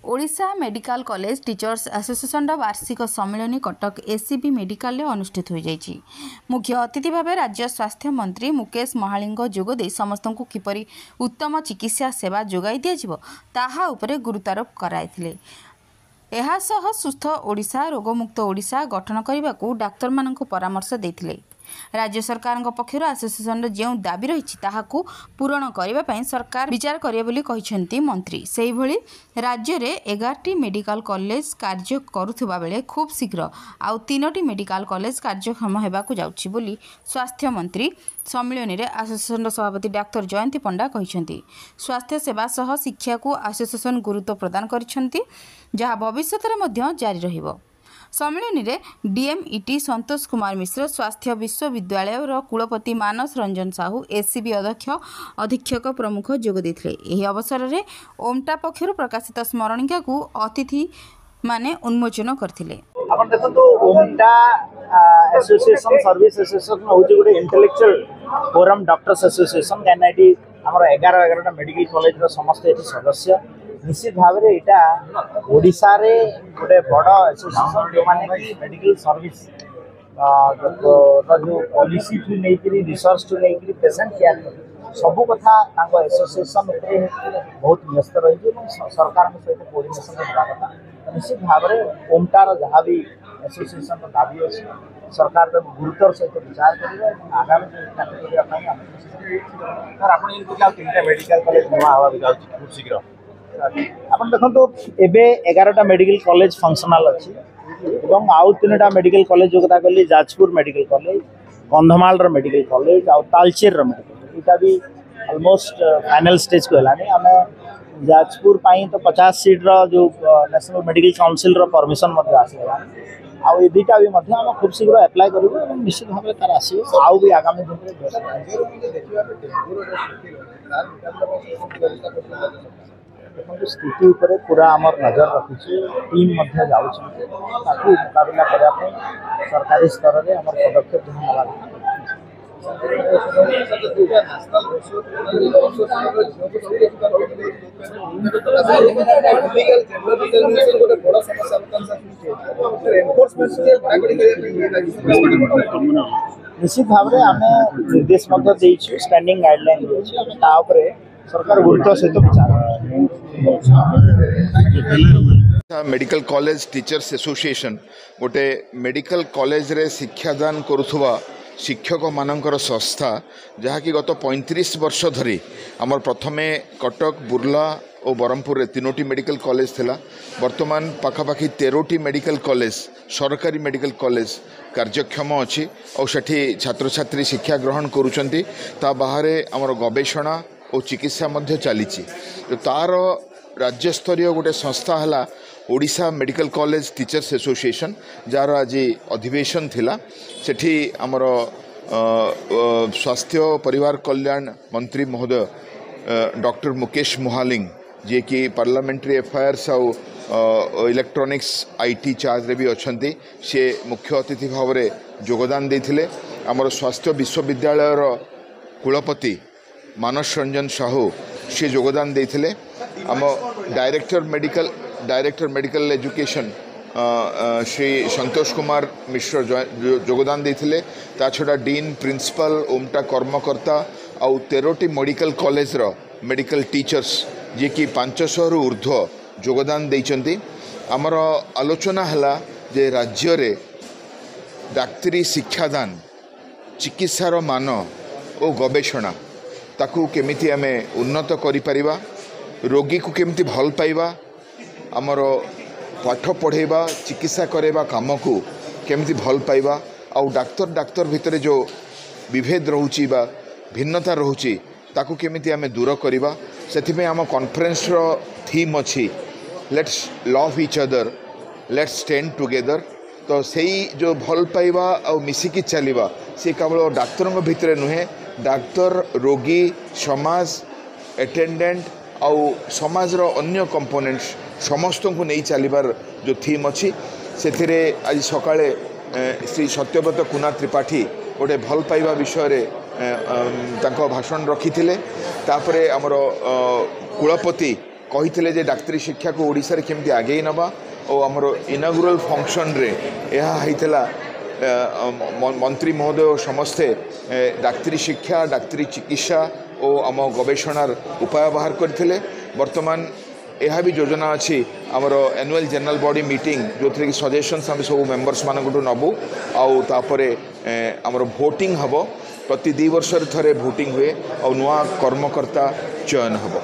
Odisha medical college teachers association वार्षिक सम्मेलन Cuttack ACB medical अनुष्ठित हो जाइछि। मुख्य अतिथि भाव राज्य स्वास्थ्य मंत्री मुकेश महालिंग जोगदे समस्त को किपरि उत्तम चिकित्सा सेवा जोगाई दिया ताहा उपरे गुरुत्वारोप कराइथिले। एहासह सुस्थ ओडिशा रोगमुक्त ओडिशा गठन करने को डाक्तर मानक परामर्श देथिले। राज्य सरकार पक्षर एसोसिएशन जो दाबी रही पूरण करने सरकार विचार करेंगे बोली कहिसेंती मंत्री। सेही भली राज्य रे 11टी मेडिकल कॉलेज कार्य करुवा बेले खूब शीघ्र आउ 3टी मेडिकल कॉलेज कार्यक्षम होगाकू जाउछि बोली स्वास्थ्य मंत्री सम्मेलन में एसोसिएशन सभापति डाक्तर जयंती पंडा कहिसेंती। स्वास्थ्य सेवा सह शिक्षा को एसोसिएशन गुरुत्व प्रदान करिसेंती जहाँ भविष्य में जारी रहिबो। सम्मेलन में डीएमईटी संतोष कुमार मिश्र, स्वास्थ्य विश्वविद्यालय कुलपति मानस रंजन साहू, एसीबी अध्यक्ष अधीक्षक प्रमुख जोग देथिले। एही अवसर में ओमटा पक्षर प्रकाशित स्मरणिका को अतिथि माने उन्मोचन करथिले। आपण देखंतु ओमटा एसोसिएशन सर्विस एसोसिएशन होची गुटे इंटेलेक्चुअल फोरम डॉक्टर्स एसोसिएशन कैनाडी हमर 11 मेडिकल कॉलेज रो समस्त एठी सदस्य निश्चित भाव में यहाँ ओडिशा रे गोटे बड़ एसोसिएशन जो माने मेडिकल सर्विस जो पॉलिसी ठू नहीं रिसर्च ठू नहीं पेशेंट केयर सबू कथा एसोसिएशन बहुत व्यस्त रही सरकार सहित कोऑर्डिनेशन कथा निश्चित भाव में ओमटार जहाँ भी एसोसिएशन दाबी अच्छी सरकार गुरुत्वर सहित विचार करेंगे आगामी तीन मेडिकल कॉलेज नुआ हवा खूब शीघ्र आपण देखो एबे 11टा मेडिकल कॉलेज फंक्शनल अच्छी आउ 3टा मेडिकल कॉलेज जो कथा कहली Jajpur medical college, Kandhamal medical college आउ तालचेर मेडिकल कॉलेज इटा भी ऑलमोस्ट फाइनल स्टेज को हलानी। आमे जाजपुर पाई तो 50 सीट रो जो नेशनल मेडिकल काउंसिल रो परमिशन मते आसीला आउ ए दुईटा भी मध्य हम खूब शीघ्र अप्लाई करू निश्चित भाव में तार आसी आउ भी आगामी दिन स्थिति उपर पूरा आमर नजर रखी टीम मुकाबला करने सरकारी स्तर में आम पदक्षेप निश्चित भाव में आम निर्देश स्टैंडिंग गाइडलाइन सरकार गुरुत्व सहित विचार मेडिकल कॉलेज टीचर्स एसोसिएशन गोटे मेडिकल कॉलेज रे शिक्षादान करुवा शिक्षक मानकर संस्था जहाँकि गत 35 वर्ष धरी आमर प्रथमे कटक बुर्ला और ब्रह्मपुर 3टी मेडिकल कॉलेज थिला। वर्तमान पाखापाखि 13टी मेडिकल कॉलेज सरकारी मेडिकल कॉलेज कार्यक्षम अच्छी और सेठी छात्र छात्री शिक्षा ग्रहण करुचंती ता बाहरे आमर गवेषणा और चिकित्सा मध्य चली तो तार राज्य स्तरीय गोटे संस्था है Odisha medical college teachers association jar आज अधिवेशन थिला। सेठी आमर स्वास्थ्य परिवार कल्याण मंत्री महोदय डॉक्टर मुकेश महालिंग जे कि पार्लियामेंट्री अफेयर्स और इलेक्ट्रॉनिक्स आईटी चार्ज रे भी अच्छी से मुख्य अतिथि भाव में योगदान देथिले। आमर स्वास्थ्य विश्वविद्यालय कुलपति मानस रंजन साहू से योगदान देथिले। आम director medical education Shri Santosh Kumar Mishra योगदान देथिले। ता छड़ा डीन प्रिंसिपल ओमटा कर्मकर्ता आउ 13टी मेडिकल कॉलेज रो मेडिकल टीचर्स जे कि 500 रु ऊर्ध्व योगदान देइचंती। आमर आलोचना हला जे राज्य रे डाक्तरी शिक्षादान चिकित्सार मान और गवेषणा ताकू केमिति आमे उन्नत करि परिबा, रोगी को केमिति भल पाइबा, आमर पाठ पढ़ेबा चिकित्सा करेबा काम को केमिति भल पाइबा आउ डाक्तर भितर जो विभेद रहउची बा भिन्नता रहउची ताकू केमिति आमे दूर करिबा सेथिमे आम कॉन्फ्रेंस रो थीम अछि let's love each other let's stand together. तो सेही जो भल पाइबा आउ मिसिकी चलिबा से केवल डाक्तरों भितर नुहे डाक्तर रोगी समाज एटेंडेंट आउ समाज रो अन्य कंपोनेंट्स समस्त को नहीं चलिबार जो थीम अच्छी से आज सकाळे श्री सत्यव्रत कुना त्रिपाठी गोटे भल पाइबा विषय रे भाषण रखी तापर आमर कुलपति कही जे डाक्तरी शिक्षा को ओडिशा रे केमती आगे नबा और आमर इनागुराल फंक्शन रे यह होइतला मंत्री महोदय और समस्ते डाक्तरी शिक्षा डाक्तरी चिकित्सा और आम गवेषणार उपाय बाहर करथिले। वर्तमान यह भी योजना अच्छी आमर एनुअल जनरल बॉडी मीटिंग जो थी कि सजेशंस आम सब मेंबर्स मानक नबू आउे आमर भोटिंग हम प्रति 2 वर्ष थे भोटिंग हुए और नुआ कर्मकर्ता चयन हम।